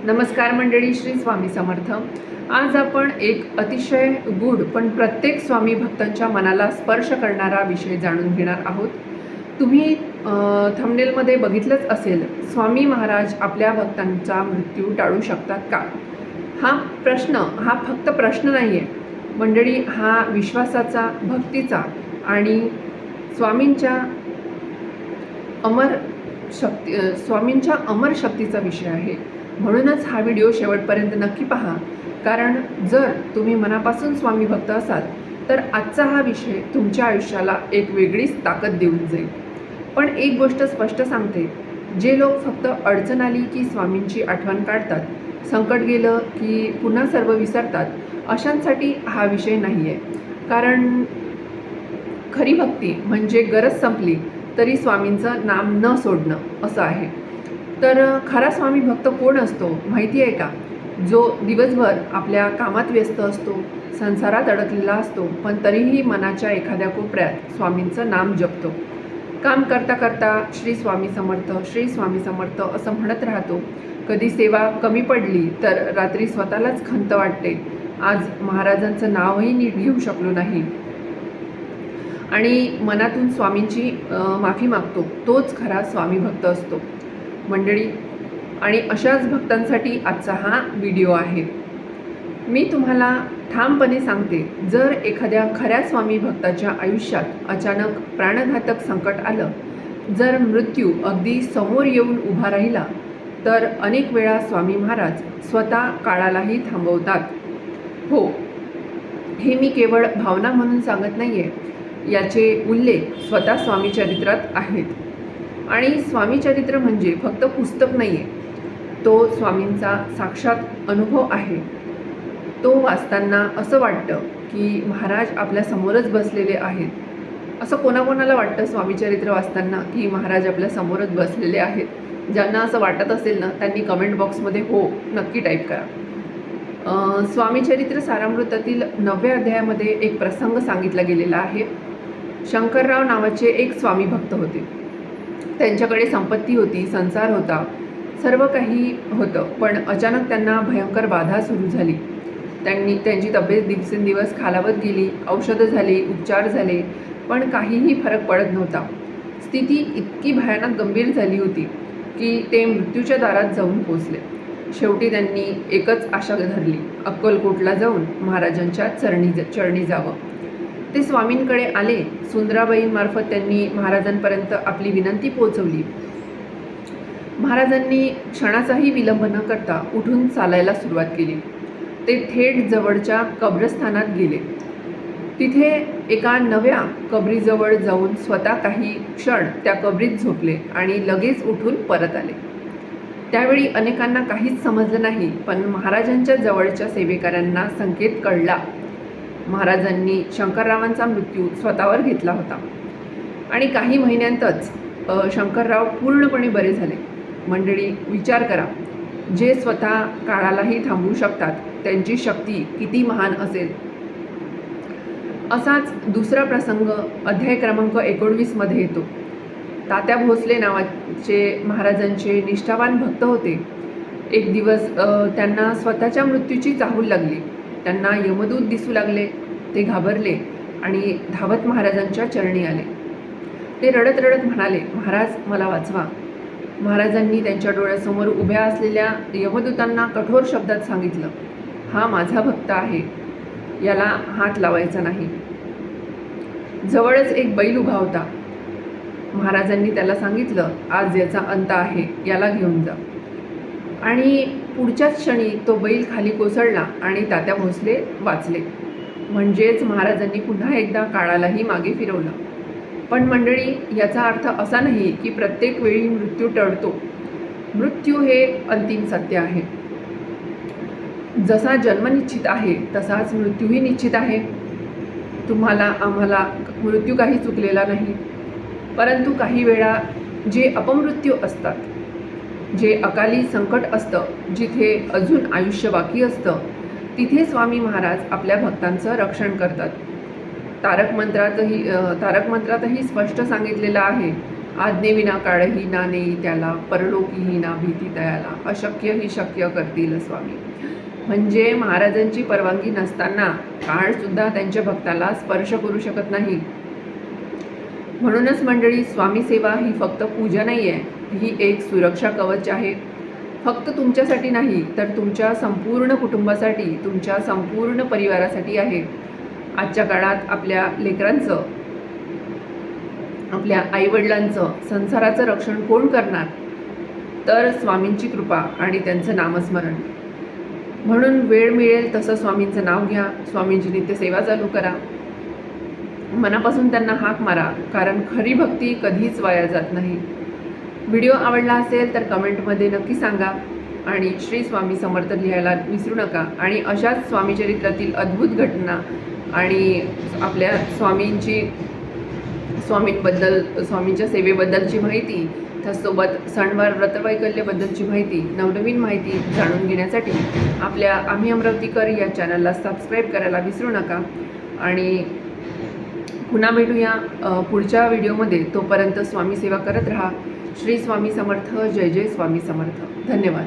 नमस्कार मंडळी, श्री स्वामी समर्थ. आज आपण एक अतिशय गूढ पण प्रत्येक स्वामी भक्तांच्या मनाला स्पर्श करणारा विषय जाणून घेणार आहोत. तुम्ही थंबनेलमध्ये बघितलंच असेल, स्वामी महाराज आपल्या भक्तांचा मृत्यू टाळू शकतात का? हा फक्त प्रश्न नाही आहे मंडळी, हा विश्वासाचा, भक्तीचा आणि स्वामींच्या अमर शक्तीचा विषय आहे. म्हणूनच हा व्हिडिओ शेवटपर्यंत नक्की पहा, कारण जर तुम्ही मनापासून स्वामी भक्त असाल तर आजचा हा विषय तुमच्या आयुष्याला एक वेगळीच ताकद देऊन जाईल. पण एक गोष्ट स्पष्ट सांगते, जे लोक फक्त अडचण आली की स्वामींची आठवण काढतात, संकट गेलं की पुन्हा सर्व विसरतात, अशांसाठी हा विषय नाही आहे. कारण खरी भक्ती म्हणजे गरज संपली तरी स्वामींचं नाम न सोडणं असं आहे. तर खरा स्वामी भक्त कोण असतो माहिती आहे का? जो दिवसभर आपल्या कामात व्यस्त असतो, संसारात अडकलेला असतो, पण तरीही मनाच्या एखाद्या कोपऱ्यात स्वामींचं नाम जपतो. काम करता करता श्री स्वामी समर्थ, श्री स्वामी समर्थ असं म्हणत राहतो. कधी सेवा कमी पडली तर रात्री स्वतःलाच खंत वाटते, आज महाराजांचं नावही नीट घेऊ शकलो नाही, आणि मनातून स्वामींची माफी मागतो. तोच खरा स्वामी भक्त असतो मंडळी. आणि अशाच भक्तांसाठी आजचा हा व्हिडिओ आहे. मी तुम्हाला ठामपणे सांगते, जर एखाद्या खऱ्या स्वामी भक्ताच्या आयुष्यात अचानक प्राणघातक संकट आलं, जर मृत्यू अगदी समोर येऊन उभा राहिला, तर अनेक वेळा स्वामी महाराज स्वतः काळालाही थांबवतात. हो, हे मी केवळ भावना म्हणून सांगत नाही आहे, याचे उल्लेख स्वतः स्वामी चरित्रात आहेत. आणि स्वामी चरित्र म्हणजे फक्त पुस्तक नाही आहे, तो स्वामींचा साक्षात अनुभव आहे. तो वाचताना असं वाटतं की महाराज आपल्या समोरच बसलेले आहेत. असं कोणाकोणाला वाटतं स्वामी चरित्र वाचताना की महाराज आपल्या समोरच बसलेले आहेत? ज्यांना असं वाटत असेल ना, त्यांनी कमेंट बॉक्समध्ये हो नक्की टाईप करा. स्वामी चरित्र सारामृतातील 9व्या अध्यायामध्ये एक प्रसंग सांगितला गेलेला आहे. शंकरराव नावाचे एक स्वामी भक्त होते. त्यांच्याकडे संपत्ती होती, संसार होता, सर्व काही होतं, पण अचानक त्यांना भयंकर बाधा सुरू झाली. त्यांची तब्येत दिवसेंदिवस खालावत गेली. औषधं झाली, उपचार झाले, पण काहीही फरक पडत नव्हता. स्थिती इतकी भयानक गंभीर झाली होती की ते मृत्यूच्या दारात जाऊन पोचले. शेवटी त्यांनी एकच आशा धरली, अक्कलकोटला जाऊन महाराजांच्या चरणी जावं. ते स्वामींकडे आले. सुंदराबाईंमार्फत त्यांनी महाराजांपर्यंत आपली विनंती पोहोचवली. महाराजांनी क्षणाचाही विलंब न करता उठून चालायला सुरुवात केली. ते थेट जवळच्या कब्रस्थानात गेले. तिथे एका नव्या कबरीजवळ जाऊन स्वतः काही क्षण त्या कबरीत झोपले आणि लगेच उठून परत आले. त्यावेळी अनेकांना काहीच समजलं नाही, पण महाराजांच्या जवळच्या सेवेकऱ्यांना संकेत कळला. महाराजांनी शंकररावांचा मृत्यू स्वतःवर घेतला होता आणि काही महिन्यांतच शंकरराव पूर्णपणे बरे झाले. मंडळी, विचार करा, जे स्वतः काळालाही थांबवू शकतात त्यांची शक्ती किती महान असेल. असाच दुसरा प्रसंग अध्याय क्रमांक 19 मध्ये येतो. तात्या भोसले नावाचे महाराजांचे निष्ठावान भक्त होते. एक दिवस त्यांना स्वतःच्या मृत्यूची चाहूल लागली. त्यांना यमदूत दिसू लागले. ते घाबरले आणि धावत महाराजांच्या चरणी आले. ते रडत रडत म्हणाले, महाराज मला वाचवा. महाराजांनी त्यांच्या डोळ्यासमोर उभ्या असलेल्या यमदूतांना कठोर शब्दात सांगितलं, हा माझा भक्त आहे, याला हात लावायचा नाही. जवळच एक बैल उभा होता. महाराजांनी त्याला सांगितलं, आज याचा अंत आहे, याला घेऊन जा. आणि पुढच्याच क्षणी तो बैल खाली कोसळला आणि तात्या भोसले वाचले. म्हणजेच महाराजांनी पुन्हा एकदा काळालाही मागे फिरवलं. पण मंडळी, याचा अर्थ असा नाही की प्रत्येक वेळी मृत्यू टळतो. मृत्यू हे अंतिम सत्य आहे. जसा जन्म निश्चित आहे तसाच मृत्यूही निश्चित आहे. तुम्हाला आम्हाला मृत्यू काही चुकलेला नाही. परंतु काही वेळा जे अपमृत्यू असतात, जे अकाली संकट असतं, जिथे अजून आयुष्य बाकी असतं, तिथे स्वामी महाराज आपल्या भक्तांचं रक्षण करतात. तारक मंत्रातही स्पष्ट सांगितलेलं आहे आज्ञेविना काळही ना नेई त्याला, परलोकीही ना भीती तयाला, अशक्य ही शक्य करतील स्वामी. म्हणजे महाराजांची परवानगी नसताना काळसुद्धा त्यांच्या भक्ताला स्पर्श करू शकत नाही. म्हणूनच मंडळी, स्वामी सेवा ही फक्त पूजा नाही आहे, ही एक सुरक्षा कवच आहे. फक्त तुमच्यासाठी नाही, तर तुमच्या संपूर्ण कुटुंबासाठी, तुमच्या संपूर्ण परिवारासाठी आहे. आजच्या काळात आपल्या लेकरांचं, आपल्या आईवडिलांचं, संसाराचं रक्षण कोण करणार? तर स्वामींची कृपा आणि त्यांचं नामस्मरण. म्हणून वेळ मिळेल तसं स्वामींचं नाव घ्या, स्वामींची नित्यसेवा चालू करा, मनापासून त्यांना हाक मारा, कारण खरी भक्ती कधीच वाया जात नाही. व्हिडिओ आवडला असेल तर कमेंटमध्ये नक्की सांगा आणि श्री स्वामी समर्थ लिहायला विसरू नका. आणि अशाच स्वामीचरित्रातील अद्भुत घटना आणि आपल्या स्वामींबद्दल, स्वामींच्या सेवेबद्दलची माहिती, त्याचसोबत सणवार व्रतवैकल्यबद्दलची माहिती, नवनवीन माहिती जाणून घेण्यासाठी आपल्या आम्ही अमरावतीकर या चॅनलला सबस्क्राईब करायला विसरू नका. आणि पुन्हा भेटूया पुढच्या व्हिडिओमध्ये. तोपर्यंत स्वामी सेवा करत राहा. श्री स्वामी समर्थ. जय जय स्वामी समर्थ. धन्यवाद.